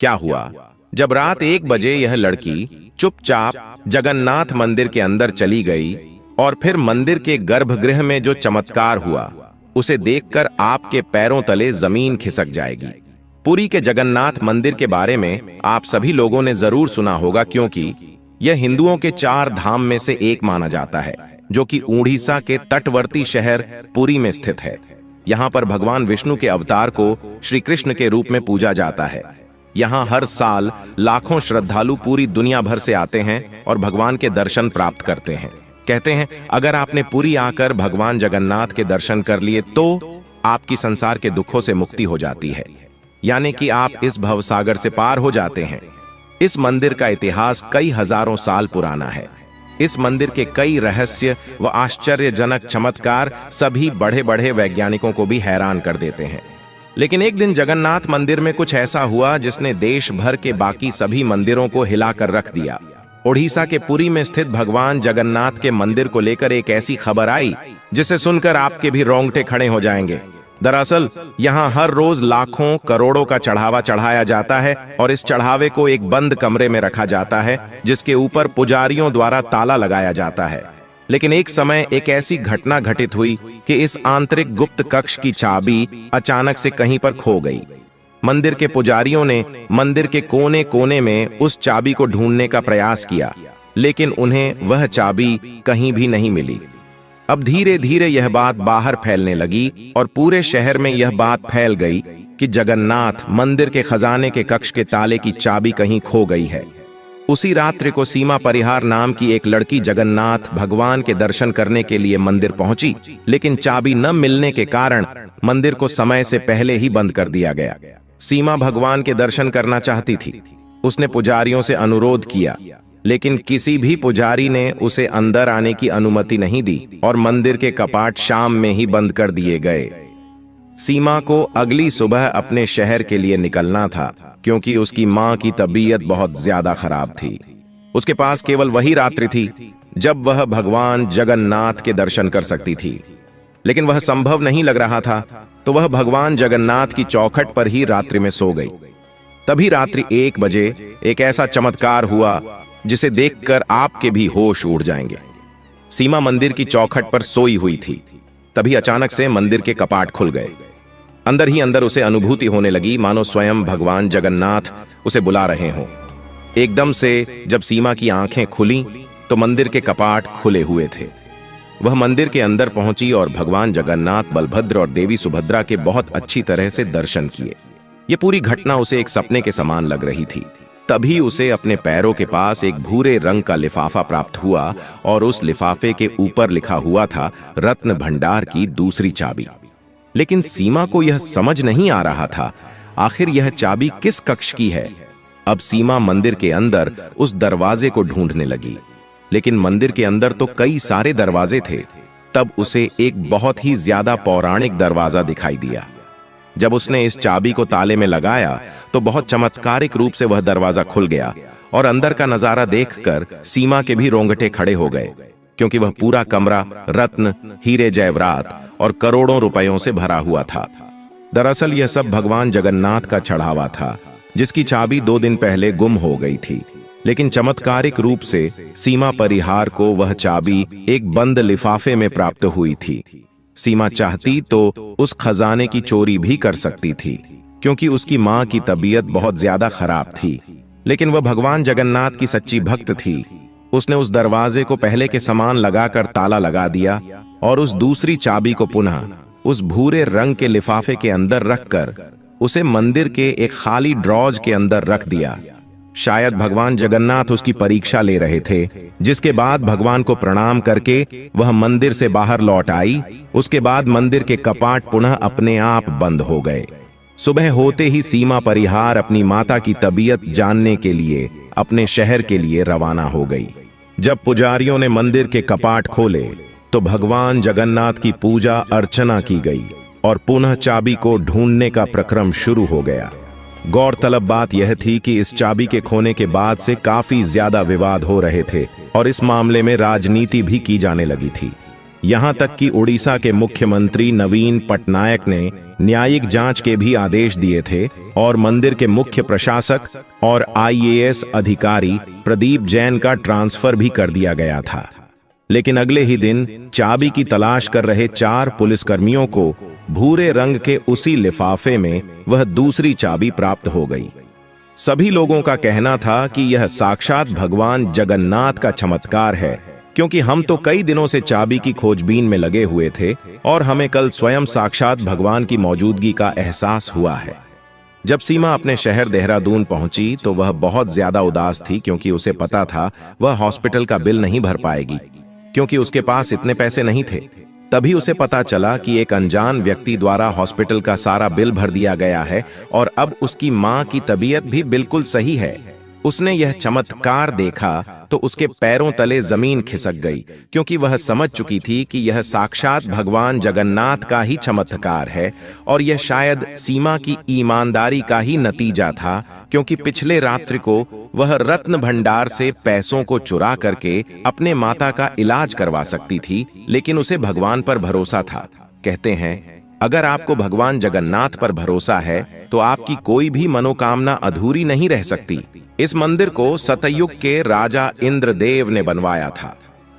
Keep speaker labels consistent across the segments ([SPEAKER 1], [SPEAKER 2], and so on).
[SPEAKER 1] क्या हुआ? जब रात 1 बजे यह लड़की चुपचाप जगन्नाथ मंदिर के अंदर चली गई और फिर मंदिर के गर्भगृह में जो चमत्कार हुआ उसे देखकर आपके पैरों तले जमीन खिसक जाएगी। पुरी के जगन्नाथ मंदिर के बारे में आप सभी लोगों ने जरूर सुना होगा, क्योंकि यह हिंदुओं के 4 धाम में से एक माना जाता है, जो कि उड़ीसा के तटवर्ती शहर पुरी में स्थित है। यहाँ पर भगवान विष्णु के अवतार को श्री कृष्ण के रूप में पूजा जाता है। यहाँ हर साल लाखों श्रद्धालु पूरी दुनिया भर से आते हैं और भगवान के दर्शन प्राप्त करते हैं। कहते हैं अगर आपने पुरी आकर भगवान जगन्नाथ के दर्शन कर लिए तो आपकी संसार के दुखों से मुक्ति हो जाती है, यानी कि आप इस भवसागर से पार हो जाते हैं। इस मंदिर का इतिहास कई हजारों साल पुराना है। इस मंदिर के कई रहस्य व आश्चर्यजनक चमत्कार सभी बड़े बड़े वैज्ञानिकों को भी हैरान कर देते हैं। लेकिन एक दिन जगन्नाथ मंदिर में कुछ ऐसा हुआ जिसने देश भर के बाकी सभी मंदिरों को हिलाकर रख दिया। ओडिशा के पुरी में स्थित भगवान जगन्नाथ के मंदिर को लेकर एक ऐसी खबर आई जिसे सुनकर आपके भी रोंगटे खड़े हो जाएंगे। दरअसल यहाँ हर रोज लाखों करोड़ों का चढ़ावा चढ़ाया जाता है और इस चढ़ावे को एक बंद कमरे में रखा जाता है जिसके ऊपर पुजारियों द्वारा ताला लगाया जाता है। लेकिन एक समय एक ऐसी घटना घटित हुई कि इस आंतरिक गुप्त कक्ष की चाबी अचानक से कहीं पर खो गई। मंदिर के पुजारियों ने मंदिर के कोने कोने में उस चाबी को ढूंढने का प्रयास किया, लेकिन उन्हें वह चाबी कहीं भी नहीं मिली। अब धीरे धीरे यह बात बाहर फैलने लगी और पूरे शहर में यह बात फैल गई कि जगन्नाथ मंदिर के खजाने के कक्ष के ताले की चाबी कहीं खो गई है। उसी रात्रि को सीमा परिहार नाम की एक लड़की जगन्नाथ भगवान के दर्शन करने के लिए मंदिर पहुंची, लेकिन चाबी न मिलने के कारण मंदिर को समय से पहले ही बंद कर दिया गया। सीमा भगवान के दर्शन करना चाहती थी। उसने पुजारियों से अनुरोध किया, लेकिन किसी भी पुजारी ने उसे अंदर आने की अनुमति नहीं दी और मंदिर के कपाट शाम में ही बंद कर दिए गए। सीमा को अगली सुबह अपने शहर के लिए निकलना था, क्योंकि उसकी मां की तबीयत बहुत ज्यादा खराब थी। उसके पास केवल वही रात्रि थी जब वह भगवान जगन्नाथ के दर्शन कर सकती थी, लेकिन वह संभव नहीं लग रहा था, तो वह भगवान जगन्नाथ की चौखट पर ही रात्रि में सो गई। तभी रात्रि 1 बजे एक ऐसा चमत्कार हुआ जिसे देखकर आपके भी होश उड़ जाएंगे। सीमा मंदिर की चौखट पर सोई हुई थी, तभी अचानक से मंदिर के कपाट खुल गए। अंदर ही अंदर उसे अनुभूति होने लगी मानो स्वयं भगवान जगन्नाथ उसे बुला रहे हों। एकदम से जब सीमा की आंखें खुली तो मंदिर के कपाट खुले हुए थे। वह मंदिर के अंदर पहुंची और भगवान जगन्नाथ, बलभद्र और देवी सुभद्रा के बहुत अच्छी तरह से दर्शन किए। ये पूरी घटना उसे एक सपने के समान लग रही थी। तभी उसे अपने पैरों के पास एक भूरे रंग का लिफाफा प्राप्त हुआ और उस लिफाफे के ऊपर लिखा हुआ था रत्न भंडार की दूसरी चाबी। लेकिन सीमा को यह समझ नहीं आ रहा था आखिर यह चाबी किस कक्ष की है। अब सीमा मंदिर के अंदर उस दरवाजे को ढूंढने लगी, लेकिन मंदिर के अंदर तो कई सारे दरवाजे थे। तब उसे एक बहुत ही ज्यादा पौराणिक दरवाजा दिखाई दिया। जब उसने इस चाबी को ताले में लगाया तो बहुत चमत्कारिक रूप से वह दरवाजा खुल गया और अंदर का नजारा देखकर सीमा के भी रोंगटे खड़े हो गए, क्योंकि वह पूरा कमरा रत्न, हीरे जैवरात और करोड़ों रुपयों से भरा हुआ था। दरअसल यह सब भगवान जगन्नाथ का चढ़ावा था, जिसकी चाबी 2 दिन पहले गुम हो गई थी। लेकिन चमत्कारिक रूप से सीमा परिहार को वह चाबी एक बंद लिफाफे में प्राप्त हुई थी। सीमा चाहती तो उस खजाने की चोरी भी कर सकती थी, क्योंकि उसकी मां की तबीयत बहुत ज्यादा खराब थी। लेकिन वह भगवान जगन्नाथ की सच्ची भक्त थी। उसने उस दरवाजे को पहले के समान लगाकर ताला लगा दिया और उस दूसरी चाबी को पुनः उस भूरे रंग के लिफाफे के अंदर रखकर उसे मंदिर के एक खाली ड्रॉज के अंदर रख दिया। शायद भगवान जगन्नाथ उसकी परीक्षा ले रहे थे। जिसके बाद भगवान को प्रणाम करके वह मंदिर से बाहर लौट आई। उसके बाद मंदिर के कपाट पुनः अपने आप बंद हो गए। सुबह होते ही सीमा परिहार अपनी माता की तबीयत जानने के लिए अपने शहर के लिए रवाना हो गई। जब पुजारियों ने मंदिर के कपाट खोले तो भगवान जगन्नाथ की पूजा अर्चना की गई और पुनः चाबी को ढूंढने का प्रक्रम शुरू हो गया। गौरतलब बात यह थी कि इस चाबी के खोने के बाद से काफी ज्यादा विवाद हो रहे थे और इस मामले में राजनीति भी की जाने लगी थी। यहाँ तक कि उड़ीसा के मुख्यमंत्री नवीन पटनायक ने न्यायिक जांच के भी आदेश दिए थे और मंदिर के मुख्य प्रशासक और आईएएस अधिकारी प्रदीप जैन का ट्रांसफर भी कर दिया गया था। लेकिन अगले ही दिन चाबी की तलाश कर रहे 4 पुलिसकर्मियों को भूरे रंग के उसी लिफाफे में वह दूसरी चाबी प्राप्त हो गई। सभी लोगों का कहना था कि यह साक्षात भगवान जगन्नाथ का चमत्कार है, क्योंकि हम तो कई दिनों से चाबी की खोजबीन में लगे हुए थे और हमें कल स्वयं साक्षात भगवान की मौजूदगी का एहसास हुआ है। जब सीमा अपने शहर देहरादून पहुंची तो वह बहुत ज्यादा उदास थी, क्योंकि उसे पता था वह हॉस्पिटल का बिल नहीं भर पाएगी, क्योंकि उसके पास इतने पैसे नहीं थे। तभी उसे पता चला कि एक अनजान व्यक्ति द्वारा हॉस्पिटल का सारा बिल भर दिया गया है और अब उसकी मां की तबीयत भी बिल्कुल सही है। उसने यह चमत्कार देखा तो उसके पैरों तले जमीन खिसक गई, क्योंकि वह समझ चुकी थी कि यह साक्षात भगवान जगन्नाथ का ही चमत्कार है और यह शायद सीमा की ईमानदारी का ही नतीजा था, क्योंकि पिछले रात्रि को वह रत्न भंडार से पैसों को चुरा करके अपने माता का इलाज करवा सकती थी, लेकिन उसे भगवान पर भरोसा था। कहते हैं, अगर आपको भगवान जगन्नाथ पर भरोसा है तो आपकी कोई भी मनोकामना अधूरी नहीं रह सकती। इस मंदिर को सतयुग के राजा इंद्रदेव ने बनवाया था।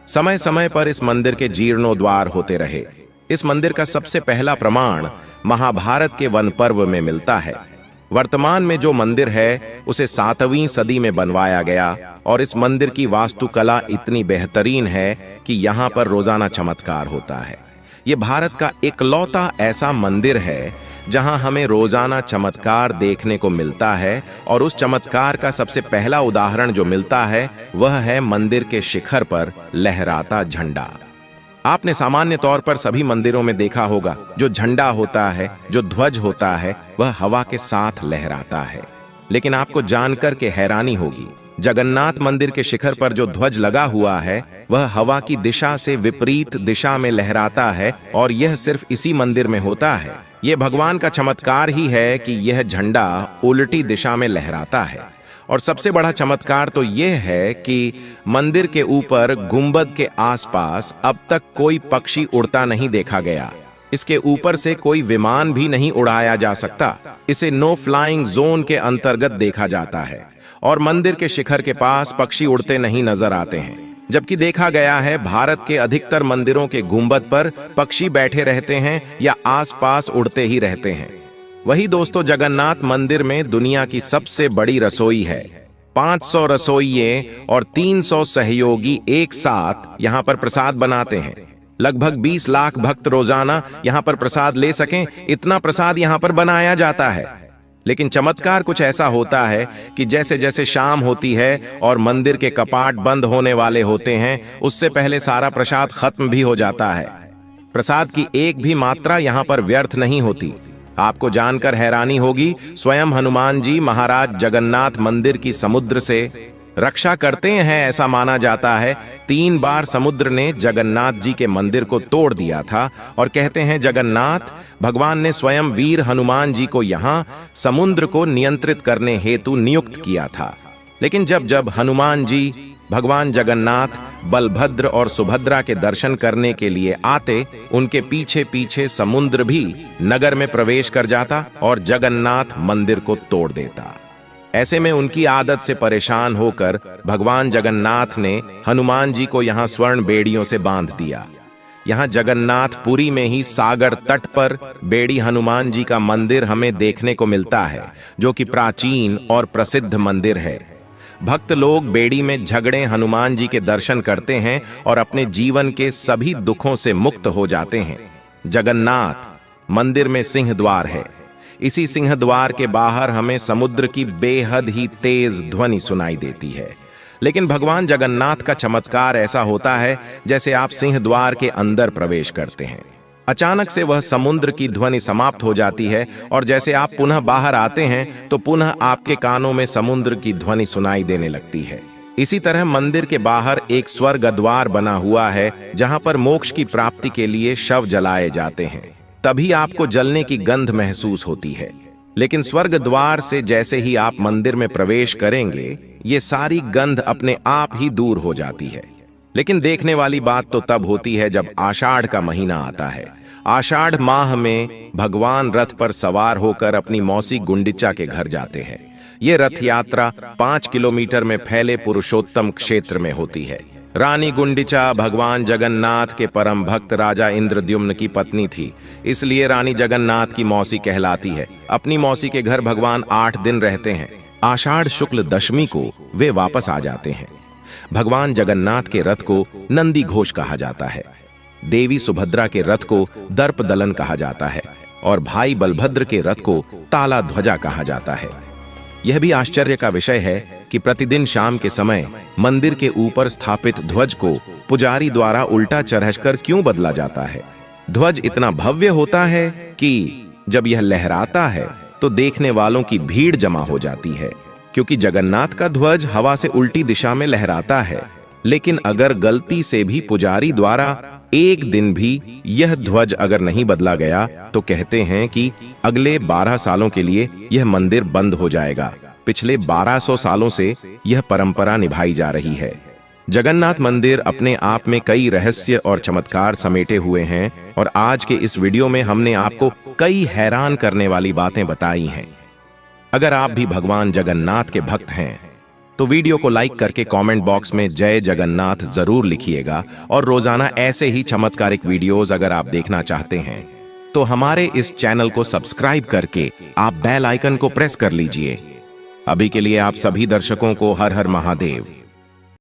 [SPEAKER 1] समय समय पर इस मंदिर के जीर्णोद्वार होते रहे। इस मंदिर का सबसे पहला प्रमाण महाभारत के वन पर्व में मिलता है। वर्तमान में जो मंदिर है उसे 7वीं सदी में बनवाया गया और इस मंदिर की वास्तुकला इतनी बेहतरीन है कि यहाँ पर रोजाना चमत्कार होता है। ये भारत का इकलौता ऐसा मंदिर है जहां हमें रोजाना चमत्कार देखने को मिलता है, और उस चमत्कार का सबसे पहला उदाहरण जो मिलता है वह है मंदिर के शिखर पर लहराता झंडा। आपने सामान्य तौर पर सभी मंदिरों में देखा होगा, जो झंडा होता है, जो ध्वज होता है, वह हवा के साथ लहराता है। लेकिन आपको जानकर के हैरानी होगी, जगन्नाथ मंदिर के शिखर पर जो ध्वज लगा हुआ है वह हवा की दिशा से विपरीत दिशा में लहराता है, और यह सिर्फ इसी मंदिर में होता है। यह भगवान का चमत्कार ही है कि यह झंडा उल्टी दिशा में लहराता है। और सबसे बड़ा चमत्कार तो यह है कि मंदिर के ऊपर गुंबद के आसपास अब तक कोई पक्षी उड़ता नहीं देखा गया। इसके ऊपर से कोई विमान भी नहीं उड़ाया जा सकता। इसे नो फ्लाइंग जोन के अंतर्गत देखा जाता है और मंदिर के शिखर के पास पक्षी उड़ते नहीं नजर आते हैं, जबकि देखा गया है भारत के अधिकतर मंदिरों के गुंबद पर पक्षी बैठे रहते हैं या आसपास उड़ते ही रहते हैं। वही दोस्तों, जगन्नाथ मंदिर में दुनिया की सबसे बड़ी रसोई है। 500 रसोइये और 300 सहयोगी एक साथ यहाँ पर प्रसाद बनाते हैं। लगभग 20 लाख भक्त रोजाना यहाँ पर प्रसाद ले सकें, इतना प्रसाद यहाँ पर बनाया जाता है। लेकिन चमत्कार कुछ ऐसा होता है कि जैसे जैसे शाम होती है और मंदिर के कपाट बंद होने वाले होते हैं, उससे पहले सारा प्रसाद खत्म भी हो जाता है। प्रसाद की एक भी मात्रा यहाँ पर व्यर्थ नहीं होती। आपको जानकर हैरानी होगी, स्वयं हनुमान जी महाराज जगन्नाथ मंदिर की समुद्र से रक्षा करते हैं। ऐसा माना जाता है 3 बार समुद्र ने जगन्नाथ जी के मंदिर को तोड़ दिया था, और कहते हैं जगन्नाथ भगवान ने स्वयं वीर हनुमान जी को यहाँ समुद्र को नियंत्रित करने हेतु नियुक्त किया था। लेकिन जब जब हनुमान जी भगवान जगन्नाथ, बलभद्र और सुभद्रा के दर्शन करने के लिए आते, उनके पीछे पीछे समुद्र भी नगर में प्रवेश कर जाता और जगन्नाथ मंदिर को तोड़ देता। ऐसे में उनकी आदत से परेशान होकर भगवान जगन्नाथ ने हनुमान जी को यहाँ स्वर्ण बेड़ियों से बांध दिया। यहाँ जगन्नाथपुरी में ही सागर तट पर बेड़ी हनुमान जी का मंदिर हमें देखने को मिलता है, जो कि प्राचीन और प्रसिद्ध मंदिर है। भक्त लोग बेड़ी में झगड़े हनुमान जी के दर्शन करते हैं और अपने जीवन के सभी दुखों से मुक्त हो जाते हैं। जगन्नाथ मंदिर में सिंह द्वार है। इसी सिंह द्वार के बाहर हमें समुद्र की बेहद ही तेज ध्वनि सुनाई देती है। लेकिन भगवान जगन्नाथ का चमत्कार ऐसा होता है जैसे आप सिंह द्वार के अंदर प्रवेश करते हैं, अचानक से वह समुद्र की ध्वनि समाप्त हो जाती है और जैसे आप पुनः बाहर आते हैं तो पुनः आपके कानों में समुद्र की ध्वनि सुनाई देने लगती है। इसी तरह मंदिर के बाहर एक स्वर्ग द्वार बना हुआ है, जहां पर मोक्ष की प्राप्ति के लिए शव जलाए जाते हैं। तभी आपको जलने की गंध महसूस होती है। लेकिन स्वर्ग द्वार से जैसे ही आप मंदिर में प्रवेश करेंगे, ये सारी गंध अपने आप ही दूर हो जाती है। लेकिन देखने वाली बात तो तब होती है जब आषाढ़ का महीना आता है। आषाढ़ माह में भगवान रथ पर सवार होकर अपनी मौसी गुंडिचा के घर जाते हैं। ये रथ यात्रा 5 किलोमीटर में फैले पुरुषोत्तम क्षेत्र में होती है। रानी गुंडिचा भगवान जगन्नाथ के परम भक्त राजा इंद्रद्युम्न की पत्नी थी, इसलिए रानी जगन्नाथ की मौसी कहलाती है। अपनी मौसी के घर भगवान 8 दिन रहते हैं। आषाढ़ शुक्ल दशमी को वे वापस आ जाते हैं। भगवान जगन्नाथ के रथ को नंदी घोष कहा जाता है, देवी सुभद्रा के रथ को दर्प दलन कहा जाता है और भाई बलभद्र के रथ को ताला ध्वजा कहा जाता है। यह भी आश्चर्य का विषय है कि प्रतिदिन शाम के समय मंदिर के ऊपर स्थापित ध्वज को पुजारी द्वारा उल्टा चढ़कर क्यों बदला जाता है। ध्वज इतना भव्य होता है कि जब यह लहराता है तो देखने वालों की भीड़ जमा हो जाती है, क्योंकि जगन्नाथ का ध्वज हवा से उल्टी दिशा में लहराता है। लेकिन अगर गलती से भी पुजारी द्वारा एक दिन भी यह ध्वज अगर नहीं बदला गया तो कहते हैं कि अगले 12 सालों के लिए यह मंदिर बंद हो जाएगा। पिछले 1200 सालों से यह परंपरा निभाई जा रही है। जगन्नाथ मंदिर अपने आप में कई रहस्य और चमत्कार समेटे हुए हैं और आज के इस वीडियो में हमने आपको कई हैरान करने वाली बातें बताई हैं। अगर आप भी भगवान जगन्नाथ के भक्त हैं तो वीडियो को लाइक करके कमेंट बॉक्स में जय जगन्नाथ जरूर लिखिएगा और रोजाना ऐसे ही चमत्कारिक वीडियोस अगर आप देखना चाहते हैं तो हमारे इस चैनल को सब्सक्राइब करके आप बेल आइकन को प्रेस कर लीजिए। अभी के लिए आप सभी दर्शकों को हर हर महादेव।